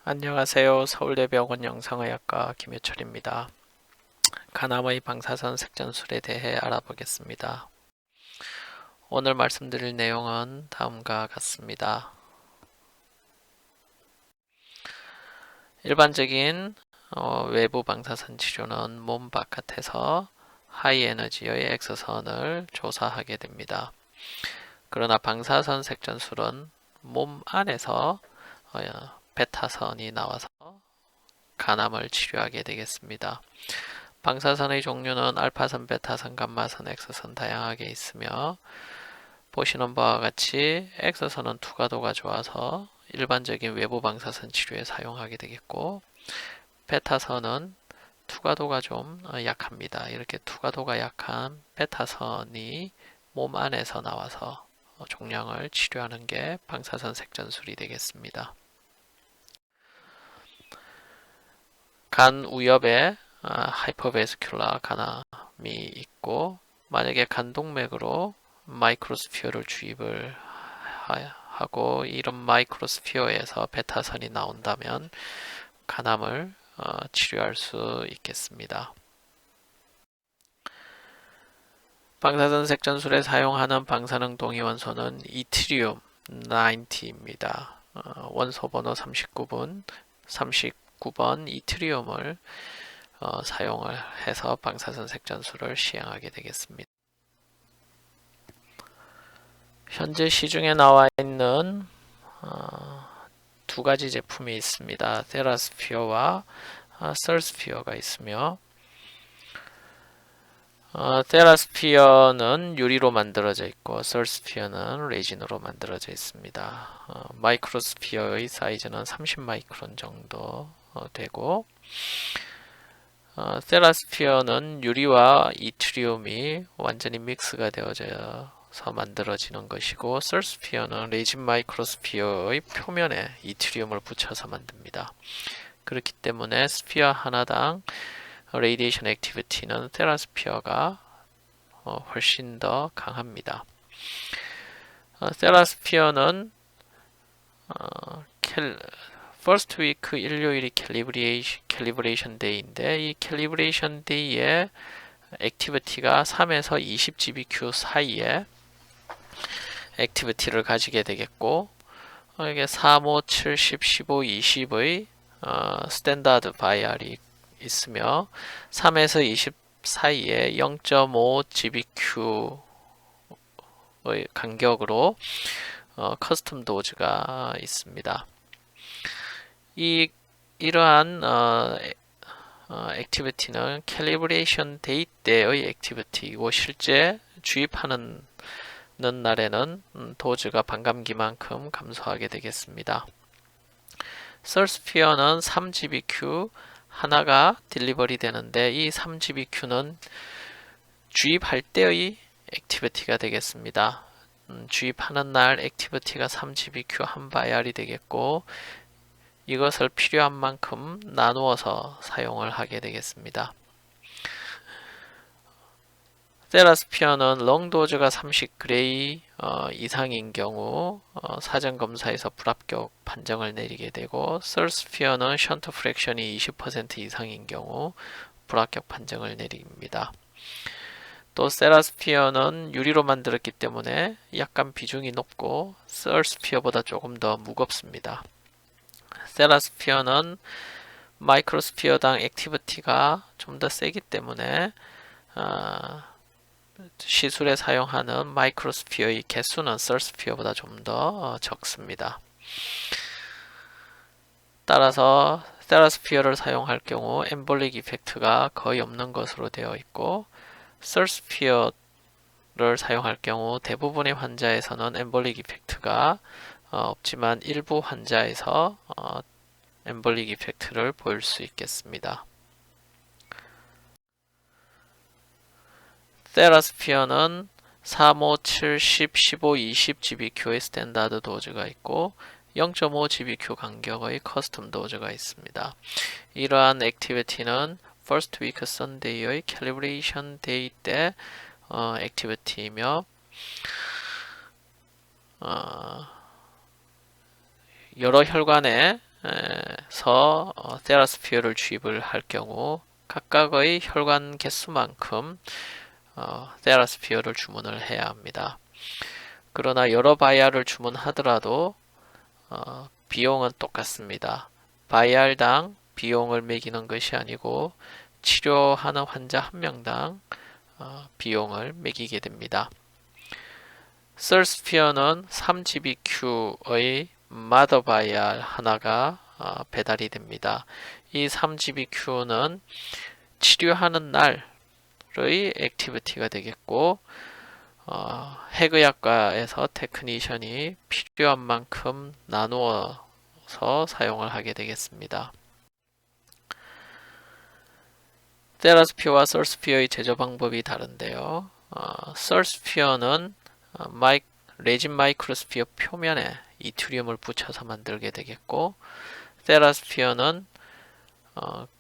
안녕하세요. 서울대병원 영상의학과 김효철입니다. 간암의 방사선 색전술에 대해 알아보겠습니다. 오늘 말씀드릴 내용은 다음과 같습니다. 일반적인 외부 방사선 치료는 몸 바깥에서 하이 에너지의 엑스선을 조사하게 됩니다. 그러나 방사선 색전술은 몸 안에서 베타선이 나와서 간암을 치료하게 되겠습니다. 방사선의 종류는 알파선, 베타선, 감마선, 엑스선 다양하게 있으며 보시는 바와 같이 엑스선은 투과도가 좋아서 일반적인 외부 방사선 치료에 사용하게 되겠고 베타선은 투과도가 좀 약합니다. 이렇게 투과도가 약한 베타선이 몸 안에서 나와서 종양을 치료하는 게 방사선 색전술이 되겠습니다. 간 우엽에 하이퍼베스큘라 간암이 있고 만약에 간동맥으로 마이크로스피어를 주입을 하고 이런 마이크로스피어에서 베타선이 나온다면 간암을 치료할 수 있겠습니다. 방사선 색전술에 사용하는 방사능 동위원소는 이트리움 90입니다. 원소 번호 39번 이트리움을 사용을 해서 방사선 색전술을 시행하게 되겠습니다. 현재 시중에 나와 있는 두 가지 제품이 있습니다. 테라스피어와 썰스피어가 있으며 테라스피어는 유리로 만들어져 있고 썰스피어는 레진으로 만들어져 있습니다. 마이크로스피어의 사이즈는 30 마이크론 정도 되고 테라스피어는 유리와 이트리움이 완전히 믹스가 되어져서 만들어지는 것이고 썰스피어는 레진 마이크로스피어의 표면에 이트리움을 붙여서 만듭니다. 그렇기 때문에 스피어 하나당 레이디에이션 액티비티는 테라스피어가 훨씬 더 강합니다. 테라스피어는 퍼스트 위크 일요일이 캘리브레이션 데이인데 이 캘리브레이션 데이에 액티비티가 3에서 20 GBq 사이에 액티비티를 가지게 되겠고 이게 3, 5, 7, 10, 15, 20의 스탠다드 바이알이 있으며 3에서 20 사이에 0.5 GBq의 간격으로 커스텀 도즈가 있습니다. 이러한 액티비티는 캘리브레이션 데이 때의 액티비티이고 실제 주입하는 날에는 도즈가 반감기만큼 감소하게 되겠습니다. 썰스피어는 3GBq 하나가 딜리버리 되는데 이 3GBq는 주입할 때의 액티비티가 되겠습니다. 주입하는 날 액티비티가 3GBq 한 바이알이 되겠고 이것을 필요한 만큼 나누어서 사용을 하게 되겠습니다. 테라스피어는 롱도즈가 30g 이상인 경우 사전검사에서 불합격 판정을 내리게 되고 썰스피어는 션트 프랙션이 20% 이상인 경우 불합격 판정을 내립니다. 또 세라스피어는 유리로 만들었기 때문에 약간 비중이 높고 썰스피어보다 조금 더 무겁습니다. 세라스피어는 마이크로스피어당 액티비티가 좀 더 세기 때문에 시술에 사용하는 마이크로스피어의 개수는 썰스피어보다 좀 더 적습니다. 따라서 테라스피어를 사용할 경우 엠볼릭 이펙트가 거의 없는 것으로 되어 있고 썰스피어를 사용할 경우 대부분의 환자에서는 엠볼릭 이펙트가 없지만 일부 환자에서 엠볼릭 이펙트를 보일 수 있겠습니다. 테라스피어는 3, 5, 7, 10, 15, 20 GBq의 스탠다드 도즈가 있고 0.5 GBq 간격의 커스텀 도즈가 있습니다. 이러한 액티비티는 First Week Sunday의 캘리브레이션 데이 때 액티비티이며 여러 혈관에 테라스피어를 주입을 할 경우 각각의 혈관 개수만큼 테라스피어를 주문을 해야 합니다. 그러나 여러 바이알을 주문하더라도 비용은 똑같습니다. 바이알당 비용을 매기는 것이 아니고 치료하는 환자 한 명당 비용을 매기게 됩니다. 썰스피어는 3GBQ의 마더 바이알 하나가 배달이 됩니다. 이 3GBQ는 치료하는 날의 액티비티가 되겠고 핵의학과에서 테크니션이 필요한 만큼 나누어서 사용을 하게 되겠습니다. 테라스피어와 썰스피어의 제조 방법이 다른데요. 썰스피어는 레진 마이크로스피어 표면에 이트리움을 붙여서 만들게 되겠고, 테라스피어는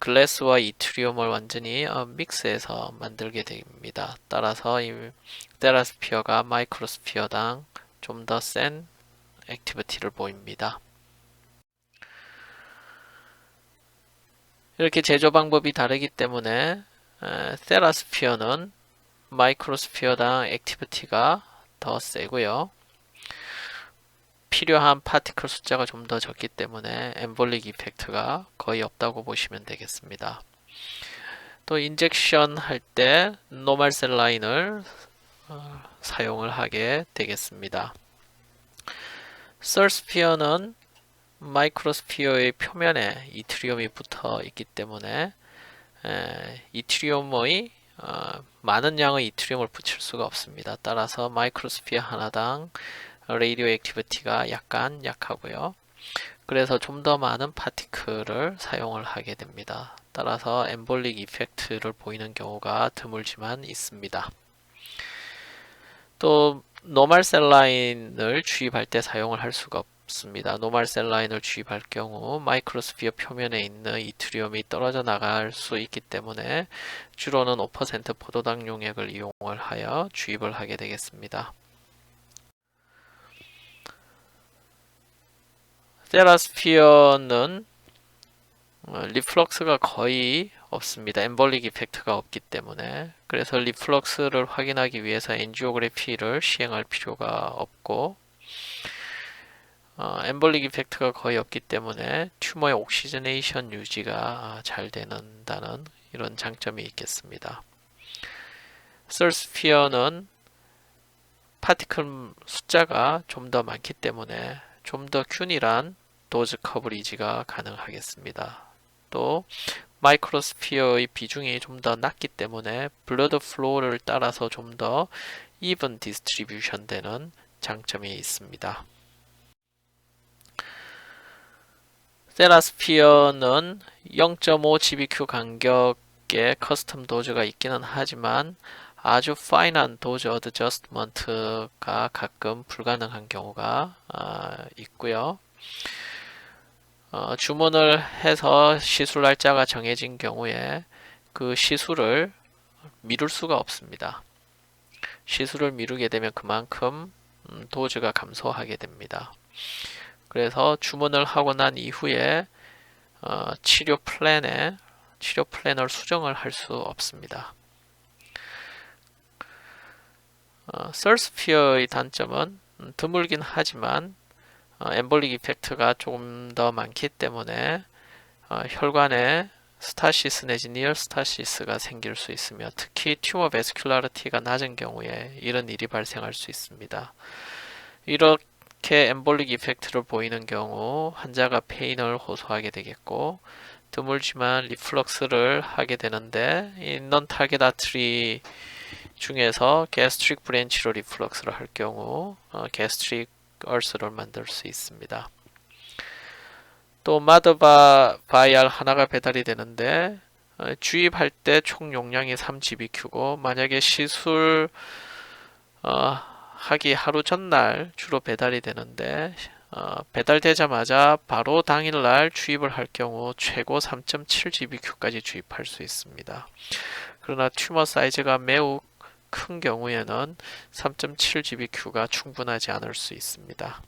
글래스와 이트리움을 완전히 믹스해서 만들게 됩니다. 따라서 이 테라스피어가 마이크로스피어당 좀 더 센 액티비티를 보입니다. 이렇게 제조 방법이 다르기 때문에 테라스피어는 마이크로스피어당 액티비티가 더 세고요. 필요한 파티클 숫자가 좀 더 적기 때문에 엠볼릭 이펙트가 거의 없다고 보시면 되겠습니다. 또 인젝션 할 때 노멀 셀 라인을 사용을 하게 되겠습니다. 썰스피어는 마이크로스피어의 표면에 이트리움이 붙어 있기 때문에 이트리움의 많은 양의 이트리움을 붙일 수가 없습니다. 따라서 마이크로스피어 하나당 레이디오 액티비티가 약간 약하고요. 그래서 좀 더 많은 파티클을 사용을 하게 됩니다. 따라서 엠볼릭 이펙트를 보이는 경우가 드물지만 있습니다. 또 노멀 셀 라인을 주입할 때 사용을 할 수가 없습니다. 노멀 셀 라인을 주입할 경우 마이크로스피어 표면에 있는 이트리움이 떨어져 나갈 수 있기 때문에 주로는 5% 포도당 용액을 이용을 하여 주입을 하게 되겠습니다. 테라스피어는 리플럭스가 거의 없습니다. 엠볼릭 이펙트가 없기 때문에. 그래서 리플럭스를 확인하기 위해서 엔지오그래피를 시행할 필요가 없고, 엠볼릭 이펙트가 거의 없기 때문에 튜머의 옥시저네이션 유지가 잘 된다는 이런 장점이 있겠습니다. 썰스피어는 파티클 숫자가 좀 더 많기 때문에 좀 더 균일한 도즈 커버리지가 가능하겠습니다. 또 마이크로스피어의 비중이 좀 더 낮기 때문에 블러드 플로우를 따라서 좀 더 이븐 디스트리뷰션 되는 장점이 있습니다. 테라스피어는 0.5 GBQ 간격의 커스텀 도즈가 있기는 하지만 아주 파인한 도즈 어드저스트먼트가 가끔 불가능한 경우가 있고요. 주문을 해서 시술 날짜가 정해진 경우에 그 시술을 미룰 수가 없습니다. 시술을 미루게 되면 그만큼 도즈가 감소하게 됩니다. 그래서 주문을 하고 난 이후에 치료 플랜을 수정을 할 수 없습니다. 썰스피어의 단점은 드물긴 하지만 엠볼릭 이펙트가 조금 더 많기 때문에 혈관에 스타시스 내지 니얼 스타시스가 생길 수 있으며 특히 튜머 베스큘라리티가 낮은 경우에 이런 일이 발생할 수 있습니다. 이렇게 엠볼릭 이펙트를 보이는 경우 환자가 페인을 호소하게 되겠고 드물지만 리플럭스를 하게 되는데 이 non target artery 중에서 gastric branch로 리플럭스를 할 경우 gastric ulcer를 만들 수 있습니다. 또 마더 바이알 하나가 배달이 되는데 주입할 때 총 용량이 3GBQ고 만약에 시술 하기 하루 전날 주로 배달이 되는데 배달되자마자 바로 당일날 주입을 할 경우 최고 3.7GBQ까지 주입할 수 있습니다. 그러나 튜머 사이즈가 매우 큰 경우에는 3.7GBQ가 충분하지 않을 수 있습니다.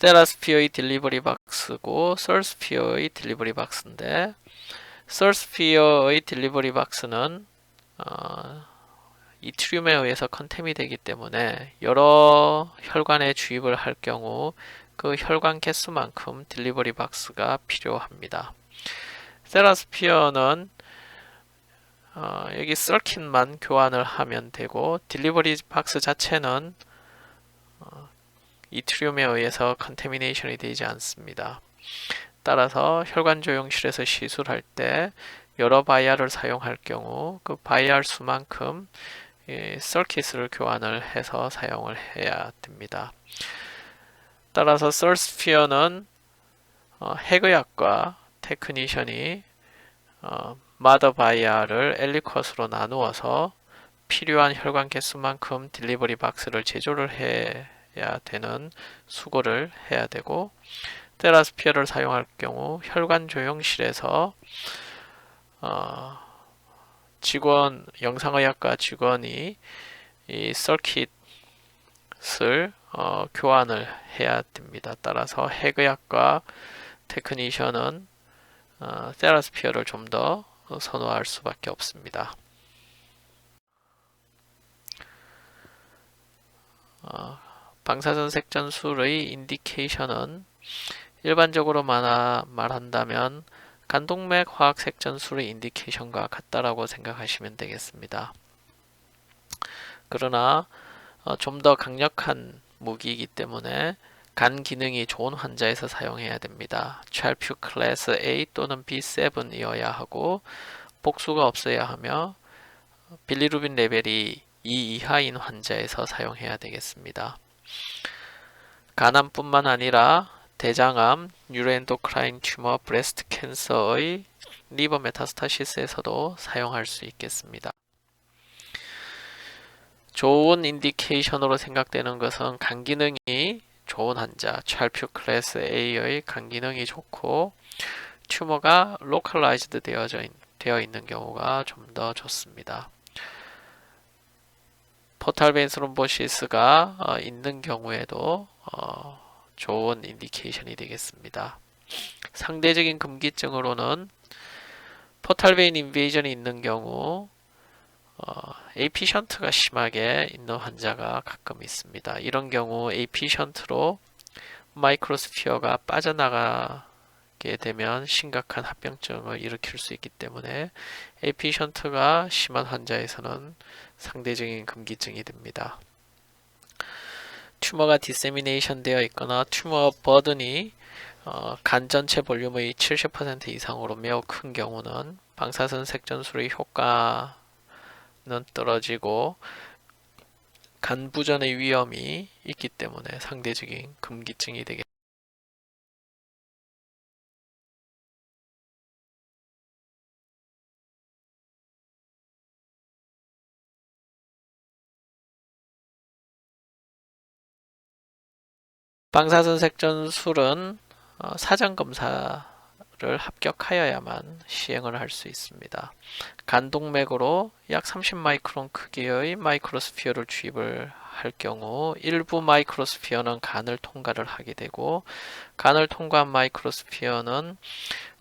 테라스피어의 딜리버리 박스고 솔스피어의 딜리버리 박스인데, 솔스피어의 딜리버리 박스는 이트리움에 의해서 컨템이 되기 때문에 여러 혈관에 주입을 할 경우 그 혈관 개수만큼 딜리버리 박스가 필요합니다. 테라스피어는 여기 서킷만 교환을 하면 되고, 딜리버리 박스 자체는 이트리움에 의해서 컨테미네이션이 되지 않습니다. 따라서 혈관 조영실에서 시술할 때 여러 바이알을 사용할 경우 그 바이알 수만큼 서킷을 교환을 해서 사용을 해야 됩니다. 따라서 솔스피어는 핵의학과 테크니션이 마더 바이알을 엘리컷으로 나누어서 필요한 혈관 개수만큼 딜리버리 박스를 제조를 해야 되는 수고를 해야 되고, 테라스피어를 사용할 경우 혈관 조영실에서 영상의학과 직원이 이 서킷을 교환을 해야 됩니다. 따라서 핵의학과 테크니션은 테라스피어를 좀 더 선호할 수밖에 없습니다. 방사선 색전술의 인디케이션은 일반적으로 말한다면 간동맥 화학 색전술의 인디케이션과 같다라고 생각하시면 되겠습니다. 그러나 좀 더 강력한 무기이기 때문에 간 기능이 좋은 환자에서 사용해야 됩니다. 찰퓨 클래스 A 또는 B7이어야 하고, 복수가 없어야 하며 빌리루빈 레벨이 2 이하인 환자에서 사용해야 되겠습니다. 간암뿐만 아니라 대장암, 뉴로엔도크라인 튜머, 브레스트 캔서의 리버 메타스타시스에서도 사용할 수 있겠습니다. 좋은 인디케이션으로 생각되는 것은 간 기능이 좋은 환자, 찰퓨 클래스 A의 간 기능이 좋고 튜머가 로컬라이즈드 되어 있는 경우가 좀 더 좋습니다. 포탈 베인 스롬보시스가 있는 경우에도 좋은 인디케이션이 되겠습니다. 상대적인 금기증으로는 포탈 베인 인베이전이 있는 경우 AP 션트가 심하게 있는 환자가 가끔 있습니다. 이런 경우 AP 션트로 마이크로스피어가 빠져나가게 되면 심각한 합병증을 일으킬 수 있기 때문에 AP 션트가 심한 환자에서는 상대적인 금기증이 됩니다. 튜머가 디세미네이션 되어 있거나 튜머 버든이 간 전체 볼륨의 70% 이상으로 매우 큰 경우는 방사선 색전술의 효과는 떨어지고 간 부전의 위험이 있기 때문에 상대적인 금기증이 되겠습니다. 방사선 색전술은 사전 검사를 합격하여야만 시행을 할 수 있습니다. 간동맥으로 약 30 마이크론 크기의 마이크로스피어를 주입을 할 경우 일부 마이크로스피어는 간을 통과를 하게 되고, 간을 통과한 마이크로스피어는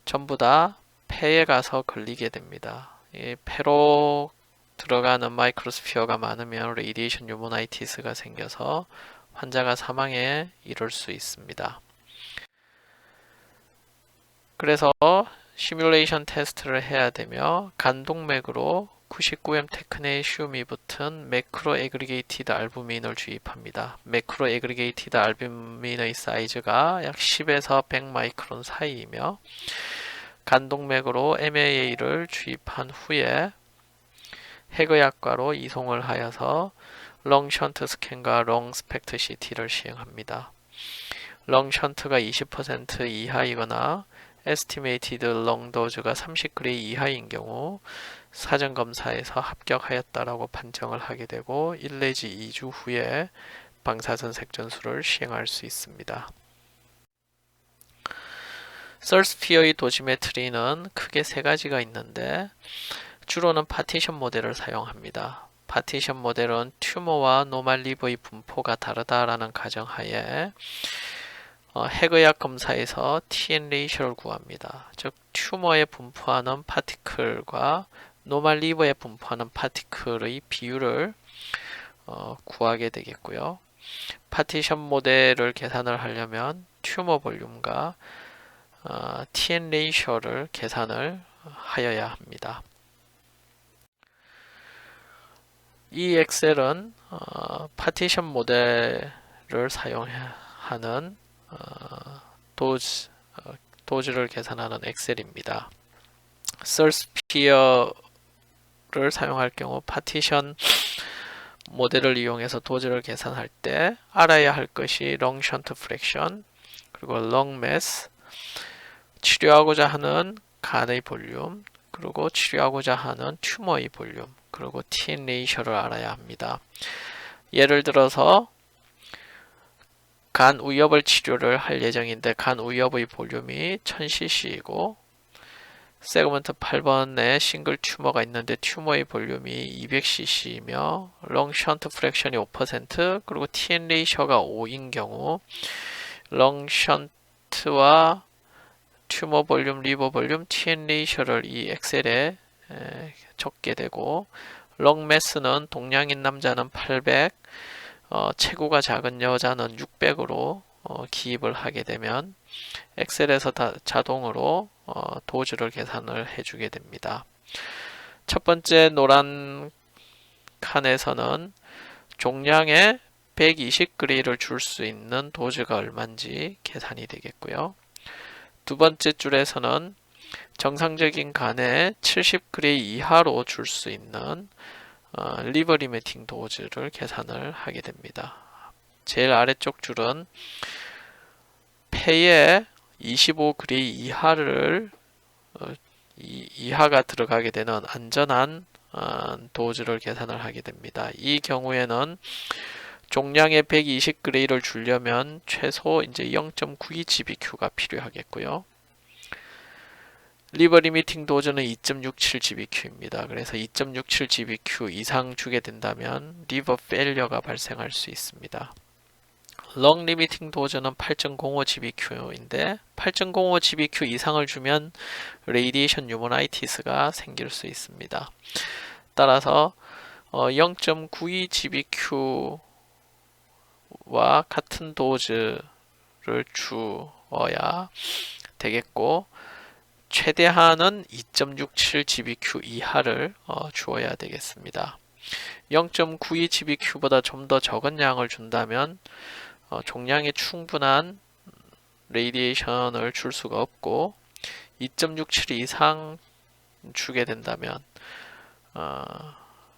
전부 다 폐에 가서 걸리게 됩니다. 이 폐로 들어가는 마이크로스피어가 많으면 레디에이션 뉴모나이티스가 생겨서 환자가 사망에 이를 수 있습니다. 그래서 시뮬레이션 테스트를 해야 되며 간동맥으로 99M 테크네시움이 붙은 매크로 에그리게이티드 알부민을 주입합니다. 매크로 에그리게이티드 알부민의 사이즈가 약 10에서 100 마이크론 사이이며, 간동맥으로 MAA를 주입한 후에 핵의학과로 이송을 하여서 렁 션트 스캔과 렁 스펙트 CT를 시행합니다. 렁 션트가 20% 이하이거나 에스티메이티드 렁 도즈가 30g 이하인 경우 사전 검사에서 합격하였다라고 판정을 하게 되고 1 내지 2주 후에 방사선 색전술을 시행할 수 있습니다. 솔스피어의 도지메트리는 크게 세 가지가 있는데, 주로는 파티션 모델을 사용합니다. 파티션 모델은 튜머와 노말 리버의 분포가 다르다라는 가정하에 핵의학 검사에서 TN 레이셔를 구합니다. 즉 튜머에 분포하는 파티클과 노멀 리버에 분포하는 파티클의 비율을 구하게 되겠고요. 파티션 모델을 계산을 하려면 튜머 볼륨과 TN 레이셔를 계산을 하여야 합니다. 이 엑셀은 파티션 모델을 사용하는 도즈를 계산하는 엑셀입니다. 썰스피어를 사용할 경우 파티션 모델을 이용해서 도즈를 계산할 때 알아야 할 것이 롱 션트 프랙션, 그리고 롱 매스, 치료하고자 하는 간의 볼륨, 그리고 치료하고자 하는 튜머의 볼륨, 그리고 TN 레이셔를 알아야 합니다. 예를 들어서 간 우엽을 치료를 할 예정인데 간 우엽의 볼륨이 1000cc이고 세그먼트 8번에 싱글 튜머가 있는데 튜머의 볼륨이 200cc이며 롱 션트 프랙션이 5% 그리고 TN 레이셔가 5인 경우 롱 션트와 튜머 볼륨, 리버 볼륨, TN 레이셔를 이 엑셀에 적게 되고 롱 매스는 동량인 남자는 800, 체구가 작은 여자는 600으로 기입을 하게 되면 엑셀에서 자동으로 도즈를 계산을 해주게 됩니다. 첫 번째 노란 칸에서는 종량에 120g를 줄 수 있는 도즈가 얼마인지 계산이 되겠고요. 두 번째 줄에서는 정상적인 간에 70g 이하로 줄 수 있는 리버 리미팅 도즈를 계산을 하게 됩니다. 제일 아래쪽 줄은 폐에 25g 이하가 들어가게 되는 안전한 도즈를 계산을 하게 됩니다. 이 경우에는 종량의 120g를 주려면 최소 이제 0.92gbq가 필요하겠고요. 리버 리미팅 도즈는 2.67gbq입니다. 그래서 2.67gbq 이상 주게 된다면 리버 페일러가 발생할 수 있습니다. 롱 리미팅 도즈는 8.05gbq인데 8.05gbq 이상을 주면 레이디에이션 뉴모나이티스가 생길 수 있습니다. 따라서 0.92gbq와 같은 도즈를 주어야 되겠고 최대한은 2.67gbq 이하를 주어야 되겠습니다. 0.92gbq보다 좀 더 적은 양을 준다면 종량이 충분한 레이디에이션을 줄 수가 없고 2.67 이상 주게 된다면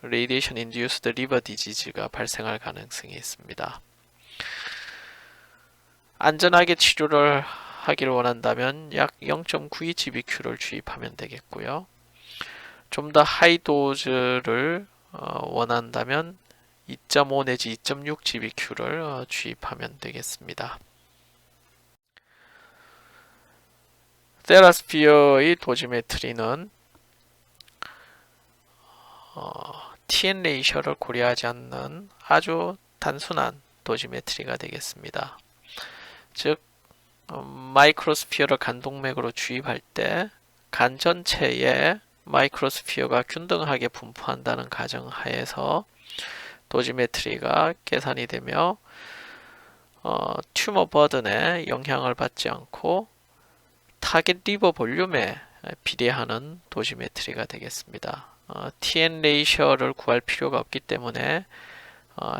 레이디에이션 인듀스드 리버 디지즈가 발생할 가능성이 있습니다. 안전하게 치료를 하기를 원한다면 약 0.92gbq를 주입하면 되겠고요. 좀 더 하이 도즈를 원한다면 2.5 내지 2.6gbq를 주입하면 되겠습니다. 테라스피어의 도지메트리는 TN 레이셔를 고려하지 않는 아주 단순한 도지메트리가 되겠습니다. 즉 마이크로스피어를 간동맥으로 주입할 때 간 전체에 마이크로스피어가 균등하게 분포한다는 가정하에서 도지메트리가 계산이 되며 튜머 버든에 영향을 받지 않고 타겟 리버 볼륨에 비례하는 도지메트리가 되겠습니다. TN 레이셔를 구할 필요가 없기 때문에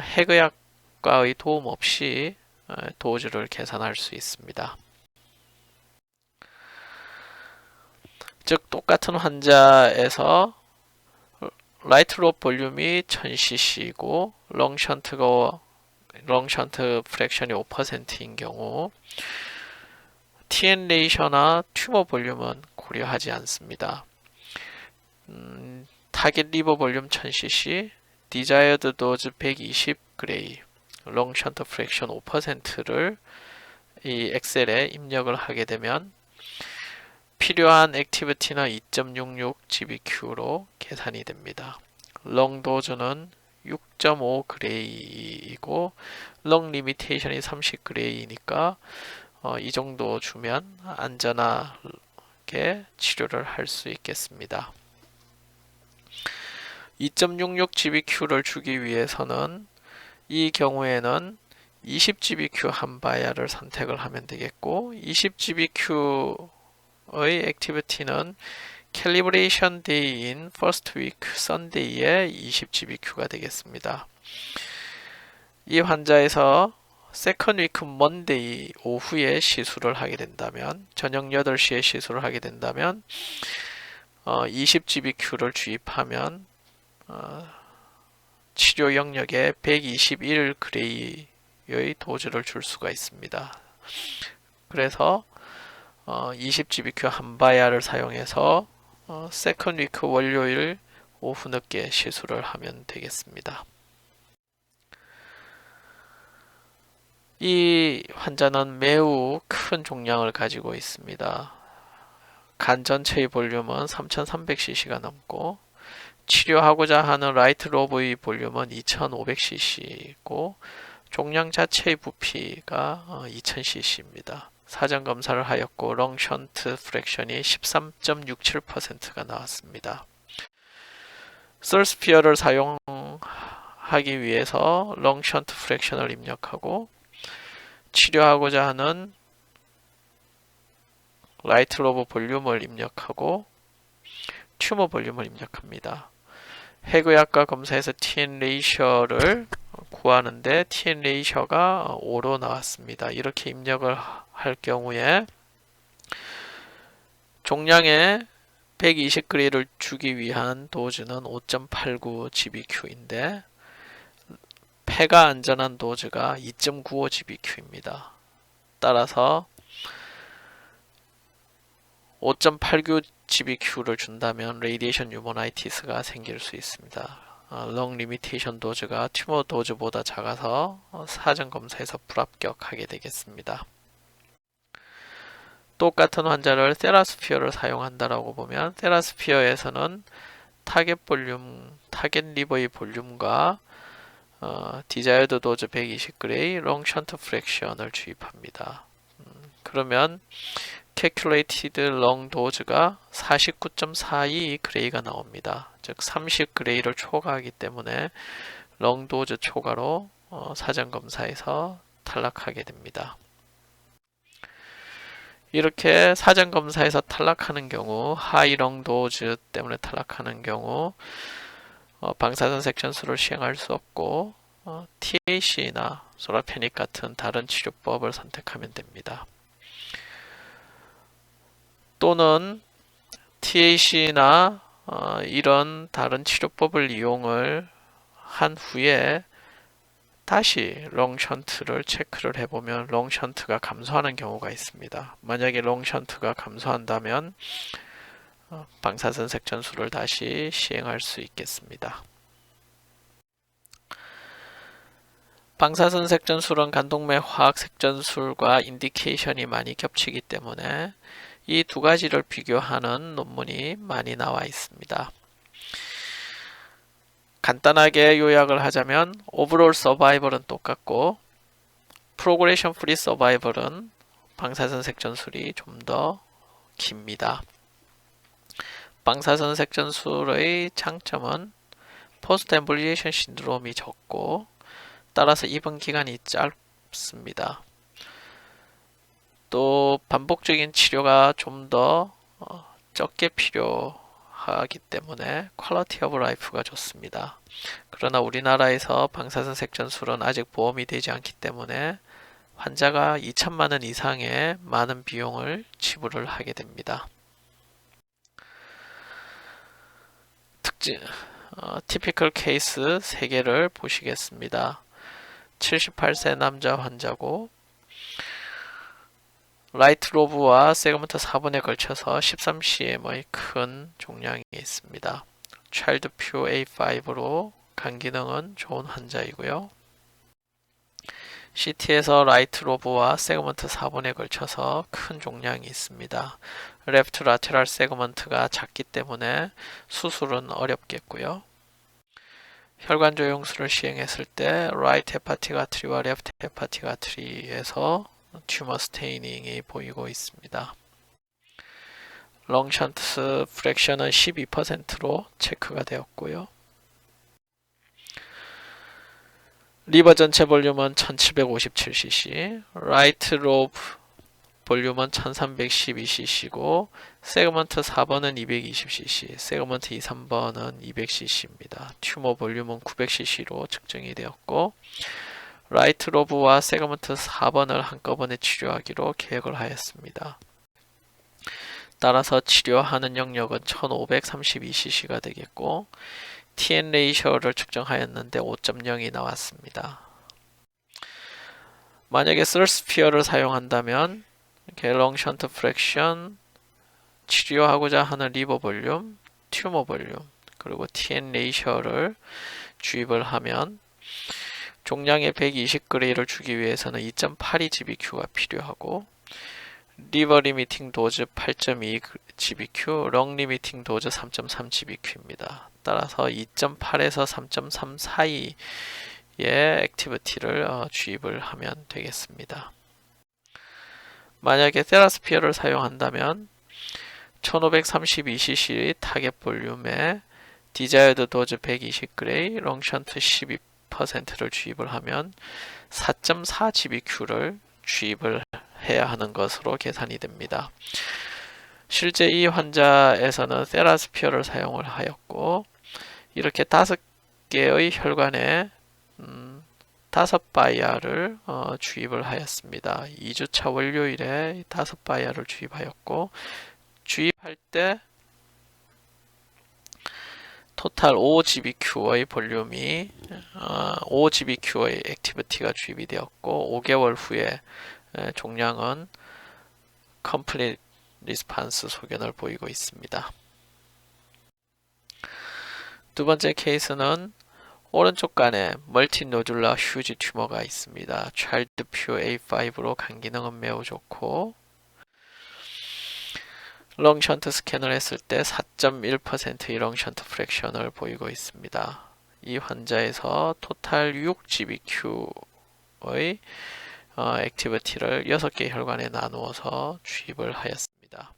핵의학과의 도움 없이 도즈를 계산할 수 있습니다. 즉 똑같은 환자에서 라이트 롭 볼륨이 1000cc이고 롱 션트 프랙션이 5%인 경우 TN 레이셔나 튜머 볼륨은 고려하지 않습니다. 타겟 리버 볼륨 1000cc, 디자이어드 도즈 120g, 롱 션트 프랙션 5%를 이 엑셀에 입력을 하게 되면 필요한 액티비티는 2.66gbq로 계산이 됩니다. 롱 도즈는 6.5g이고 롱 리미테이션이 30g이니까 이 정도 주면 안전하게 치료를 할 수 있겠습니다. 2.66GBQ를 주기 위해서는 이 경우에는 20GBQ 한 바야를 선택을 하면 되겠고, 20GBQ의 액티비티는 캘리브레이션 데이인 first week Sunday에 20GBQ가 되겠습니다. 이 환자에서 second week Monday 오후에 시술을 하게 된다면, 저녁 8시에 시술을 하게 된다면 20GBQ를 주입하면 치료 영역에 121g의 도즈를 줄 수가 있습니다. 그래서 20GBQ 한 바야를 사용해서 세컨 위크 월요일 오후 늦게 시술을 하면 되겠습니다. 이 환자는 매우 큰 종양을 가지고 있습니다. 간 전체의 볼륨은 3300cc가 넘고, 치료하고자 하는 라이트 로브의 볼륨은 2500cc이고, 종양 자체의 부피가 2000cc입니다. 사전 검사를 하였고 렁 션트 프랙션이 13.67%가 나왔습니다. 솔스피어를 사용하기 위해서 렁 션트 프랙션을 입력하고, 치료하고자 하는 라이트 로브 볼륨을 입력하고 튜머 볼륨을 입력합니다. 해구약과 검사에서 TN 레이셔를 구하는데 TN 레이셔가 5로 나왔습니다. 이렇게 입력을 할 경우에 종량의 120g를 주기 위한 도즈는 5.89GBQ인데 폐가 안전한 도즈가 2.95GBQ입니다. 따라서 5.89GBQ를 준다면 레디에이션 뉴모나이티스가 생길 수 있습니다. 렁 리미테이션 도즈가 튜머 도즈보다 작아서 사전 검사에서 불합격하게 되겠습니다. 똑같은 환자를 세라스피어를 사용한다라고 보면 세라스피어에서는 타겟 리버의 볼륨과 디자이어드 도즈 120g의 렁 션트 프랙션을 주입합니다. 그러면 calculated lung 도즈가 49.42g가 나옵니다. 즉 30g를 초과하기 때문에 렁 도즈 초과로 사전 검사에서 탈락하게 됩니다. 이렇게 사전 검사에서 탈락하는 경우, 하이 렁 도즈 때문에 탈락하는 경우 방사선 색전술을 시행할 수 없고 TAC나 소라페닉 같은 다른 치료법을 선택하면 됩니다. 또는 TAC나 이런 다른 치료법을 이용을 한 후에 다시 렁 션트를 체크를 해보면 렁 션트가 감소하는 경우가 있습니다. 만약에 렁 션트가 감소한다면 방사선 색전술을 다시 시행할 수 있겠습니다. 방사선 색전술은 간동맥 화학 색전술과 인디케이션이 많이 겹치기 때문에 이 두 가지를 비교하는 논문이 많이 나와 있습니다. 간단하게 요약을 하자면 오버롤 서바이벌은 똑같고 프로그레션 프리 서바이벌은 방사선 색전술이 좀 더 깁니다. 방사선 색전술의 장점은 포스트 엠볼리에이션 신드롬이 적고 따라서 입원 기간이 짧습니다. 또 반복적인 치료가 좀 더 적게 필요하기 때문에 퀄리티 오브 라이프가 좋습니다. 그러나 우리나라에서 방사선 색전술은 아직 보험이 되지 않기 때문에 환자가 2천만 원 이상의 많은 비용을 지불을 하게 됩니다. 티피컬 케이스 3개를 보시겠습니다. 78세 남자 환자고 라이트 로브와 세그먼트 4번에 걸쳐서 13cm의 큰 종양이 있습니다. 차일드 퓨 A5로 간 기능은 좋은 환자이고요. CT에서 라이트 로브와 세그먼트 4번에 걸쳐서 큰 종양이 있습니다. 레프트 라테랄 세그먼트가 작기 때문에 수술은 어렵겠고요. 혈관 조영술을 시행했을 때 라이트 헤파틱 아트리와 레프트 헤파틱 아트리에서 튜머 스테이닝이 보이고 있습니다. 롱션트 프랙션은 12%로 체크가 되었고요. 리버 전체 볼륨은 1757cc, 라이트 로브 볼륨은 1312cc고 세그먼트 4번은 220cc, 세그먼트 2, 3번은 200cc입니다. 튜머 볼륨은 900cc로 측정이 되었고 라이트 로브와 세그먼트 4번을 한꺼번에 치료하기로 계획을 하였습니다. 따라서 치료하는 영역은 1532cc가 되겠고 TN 레이셔를 측정하였는데 5.0이 나왔습니다. 만약에 썰스피어를 사용한다면 롱 션트 프랙션, 치료하고자 하는 리버 볼륨, 튜머 볼륨, 그리고 TN 레이셔를 주입을 하면 종량의 120g를 주기 위해서는 2.82 GBQ가 필요하고 리버 리미팅 도즈 8.2 GBQ, 롱 리미팅 도즈 3.3 GBQ입니다. 따라서 2.8에서 3.3 사이의 액티비티를 주입을 하면 되겠습니다. 만약에 테라스피어를 사용한다면 1532cc 타겟 볼륨에 디자이어드 도즈 120g, 롱션트 12%를 주입을 하면 4.4 GBQ를 주입을 해야 하는 것으로 계산이 됩니다. 실제 이 환자에서는 테라스피어를 사용을 하였고 이렇게 5개의 혈관에 5바이아를 주입을 하였습니다. 2주차 월요일에 5바이아를 주입하였고 주입할 때 토탈 5GBQ의 볼륨이 5GBQ의 액티비티가 주입이 되었고 5개월 후에 종량은 컴플릿 리스판스 소견을 보이고 있습니다. 두 번째 케이스는 오른쪽 간에 멀티노듈러 휴지 튜머가 있습니다. 차일드 퓨 A5로 간 기능은 매우 좋고 롱션트 스캔을 했을 때 4.1%의 롱션트 프랙션을 보이고 있습니다. 이 환자에서 토탈 6GBQ의 액티비티를 6개 혈관에 나누어서 주입을 하였습니다.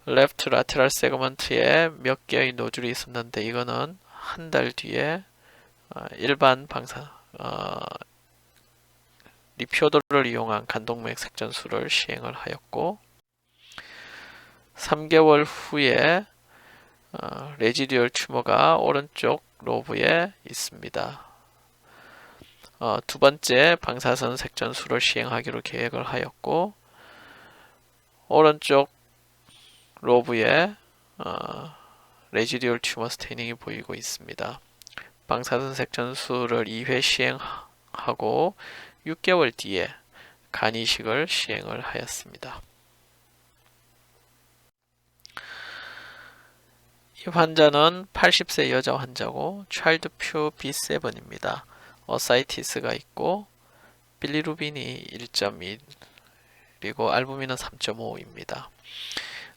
레프트 라테럴 세그먼트에 몇 개의 노즐이 있었는데 이거는 한 달 뒤에 일반 리표더를 이용한 간동맥 색전술을 시행을 하였고 3개월 후에 레지듀얼 튜머가 오른쪽 로브에 있습니다. 두 번째 방사선 색전술을 시행하기로 계획을 하였고 오른쪽 로브에 레지듀얼 튜머 스테이닝이 보이고 있습니다. 방사선 색전술을 2회 시행하고 6개월 뒤에 간 이식을 시행을 하였습니다. 이 환자는 80세 여자 환자고 차일드 퓨 B7입니다. 어사이티스가 있고 빌리루빈이 1.1 그리고 알부민은 3.5입니다.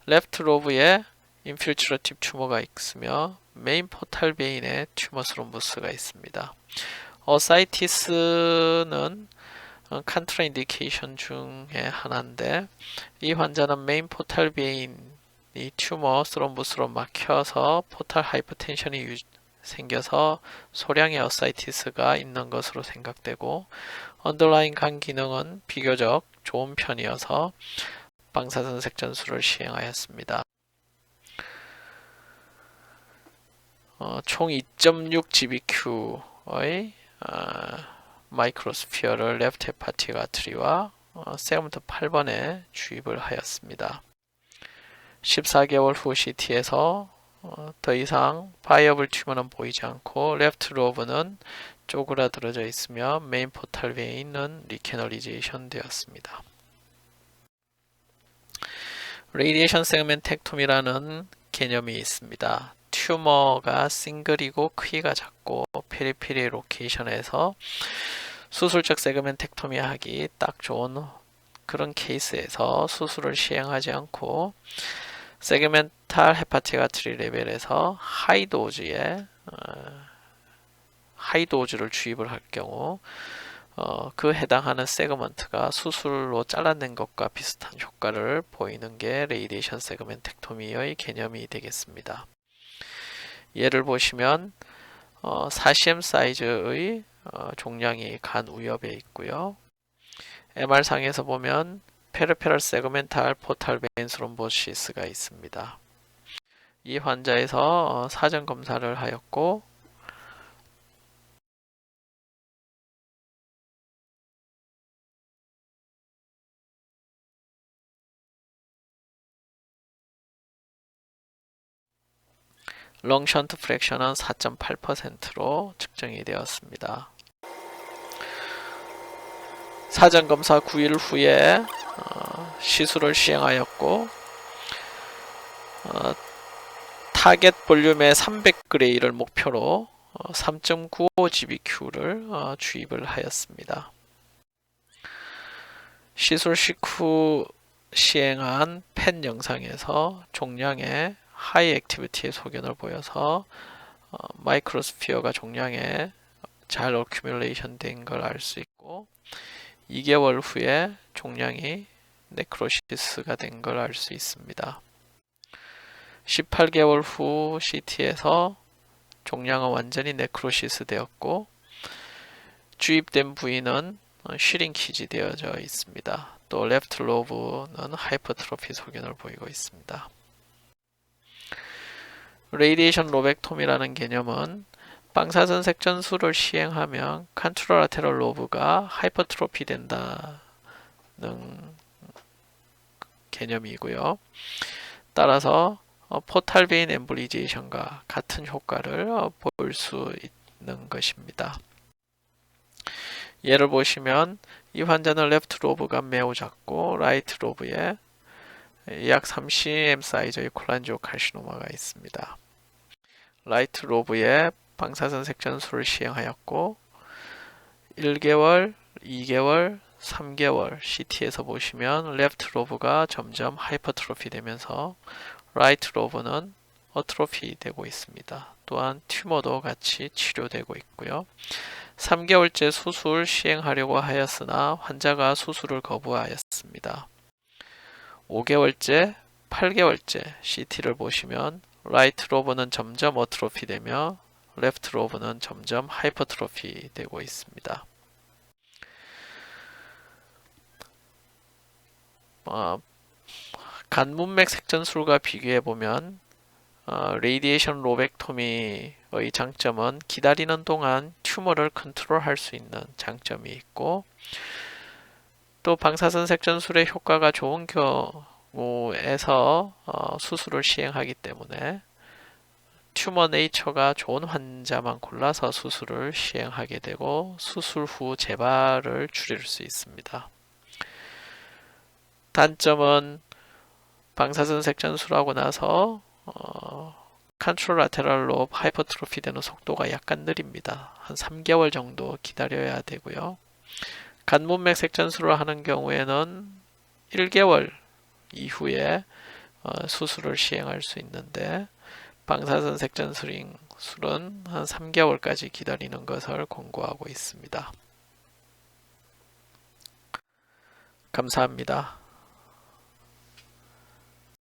레프트 로브에 인필트러티브 튜머가 있으며 메인 포탈 베인에 튜머 스롬부스가 있습니다. 어사이티스는 컨트라인디케이션 중에 하나인데 이 환자는 메인 포탈 베인 이 튜머 스롬부스로 막혀서 포탈 하이퍼텐션이 생겨서 소량의 어사이티스가 있는 것으로 생각되고 언더라인 간 기능은 비교적 좋은 편이어서 방사선 색전술을 시행하였습니다. 총 2.6 GBQ의 마이크로스피어를 레프트 헤파틱 아트리와 세그먼트 8번에 주입을 하였습니다. 14개월 후 CT에서 더 이상 바이어블 튜머는 보이지 않고 레프트 로브는 쪼그라들어져 있으며 메인 포탈 베인은 리캐널리제이션 되었습니다. 레디에이션 세그멘텍토미라는 개념이 있습니다. 튜머가 싱글이고 크기가 작고 페리페리 로케이션에서 수술적 세그멘텍토미 하기 딱 좋은 그런 케이스에서 수술을 시행하지 않고 세그멘탈 헤파틱 아트리 레벨에서 하이 도즈를 주입을 할 경우 그 해당하는 세그먼트가 수술로 잘라낸 것과 비슷한 효과를 보이는 게 레이디에이션 세그멘텍토미의 개념이 되겠습니다. 예를 보시면 4cm 사이즈의 종양이 간 우엽에 있고요. MR상에서 보면 페르페럴 세그멘탈 포탈 베인 스롬보시스가 있습니다. 이 환자에서 사전 검사를 하였고 롱 션트 프랙션은 4.8%로 측정이 되었습니다. 사전 검사 9일 후에 시술을 시행하였고 타겟 볼륨의 300그레이를 목표로 3.95 GBQ를 주입을 하였습니다. 시술 식후 시행한 펜 영상에서 종양의 하이 액티비티의 소견을 보여서 마이크로스피어가 종양에 잘 어큐뮬레이션 된 걸 알 수 있고 2개월 후에 종양이 네크로시스가 된 걸 알 수 있습니다. 18개월 후 CT에서 종양은 완전히 네크로시스 되었고 주입된 부위는 슈링키지 되어져 있습니다. 또 레프트 로브는 하이퍼트로피 소견을 보이고 있습니다. 레이디에이션 로벡톰이라는 개념은 방사선 색전술을 시행하면 컨트로라테럴 로브가 하이퍼트로피 된다는 개념이고요. 따라서 포탈 베인 엠볼리제이션과 같은 효과를 볼 수 있는 것입니다. 예를 보시면 이 환자는 레프트 로브가 매우 작고 라이트 로브에 약 30cm 사이즈의 콜란지오칼시노마가 있습니다. 라이트 로브에 방사선 색전술을 시행하였고 1개월, 2개월, 3개월 CT에서 보시면 레프트 로브가 점점 하이퍼트로피 되면서 라이트 로브는 어트로피 되고 있습니다. 또한 튜머도 같이 치료되고 있고요. 3개월째 수술 시행하려고 하였으나 환자가 수술을 거부하였습니다. 5개월째, 8개월째 CT를 보시면 라이트 로브는 점점 어트로피 되며 레프트 로브는 점점 하이퍼트로피 되고 있습니다. 간문맥 색전술과 비교해 보면 레이디에이션 로벡토미의 장점은 기다리는 동안 튜머를 컨트롤할 수 있는 장점이 있고 또 방사선 색전술의 효과가 좋은 경우에서 수술을 시행하기 때문에 튜머 네이처가 좋은 환자만 골라서 수술을 시행하게 되고 수술 후 재발을 줄일 수 있습니다. 단점은 방사선 색전술하고 나서 컨트로라테럴 로브 하이퍼트로피 되는 속도가 약간 느립니다. 한 3개월 정도 기다려야 되고요. 간문맥 색전술을 하는 경우에는 1개월 이후에 수술을 시행할 수 있는데 방사선 색전술은 한 3개월까지 기다리는 것을 권고하고 있습니다. 감사합니다.